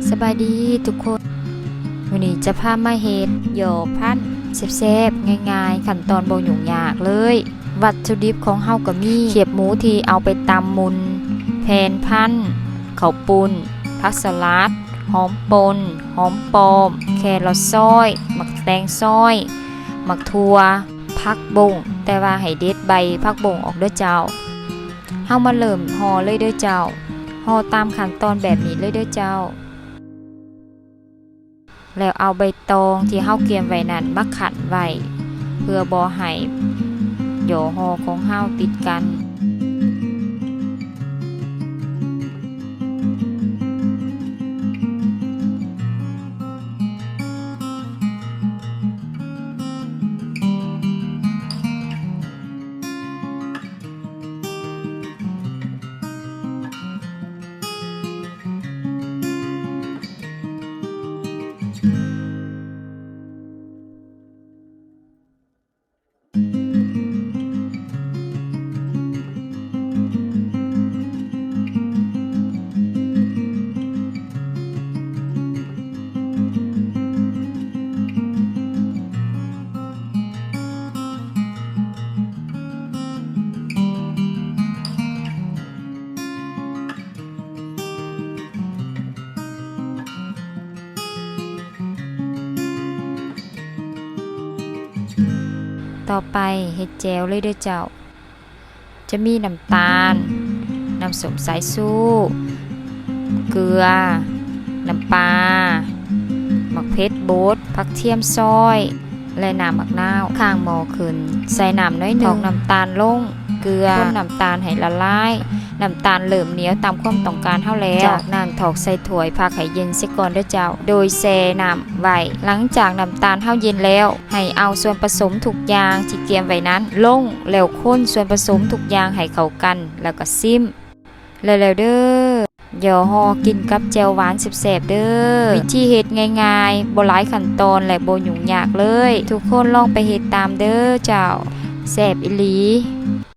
สบายดีทุกคนวันนี้จะพามาเฮ็ดหย่อพันแซ่บๆง่ายๆขั้นตอนบ่ยุ่งยากเลยวัตถุดิบของเฮาก็มีเขียบหมูที่เอาไปตำมุนแผ่นพันข้าวปุ้นผักสลัดหอมป่นหอมปอมแครอทซอยหมักแตงซอยหมักถั่วผักบงแต่ว่าให้เด็ดใบผักบงออกเด้อเจ้าเฮามาเริ่มห่อเลยเด้อเจ้าห่อตามขั้นตอนแบบนี้เลยเด้อเจ้าแล้วเอาใบตองที่เฮาเตรียมไว้นั้นมาขันไว้เพื่อบ่ให้หย่อห่อของเฮาติดกันต่อไปเฮ็ดแจวเลยเด้อเจ้าจะมีน้ำตาลน้ำส้มสายชูเกลือน้ำปลาหมักเพชรบดผักเทียมซอยและน้ำมะนาวข้างหม้อขึ้นใส่น้ำน้อยหนึ่งน้ำตาลลงเกลือคนน้ำตาลให้ละลายน้ำตาลเริ่มเหนียวตามความต้องการเฮาแล้วจากนั้นถอกใส่ถ้วยพักให้เย็นเสียก่อนเด้อเจ้าโดยแช่น้ำไว้หลังจากน้ำตาลเฮาเย็นแล้วให้เอาส่วนผสมทุกอย่างที่เตรียมไว้นั้นลงแล้วคนส่วนผสมทุกอย่างให้เข้ากันแล้วก็ซิมแล้วเด้อหย่อห่อกินกับแจ่วหวานแซ่บๆเด้อวิธีเฮ็ดง่ายๆบ่หลายขั้นตอนและบ่ยุ่งยากเลยทุกคนลองไปเฮ็ดตามเด้อเจ้าแซ่บอีหลี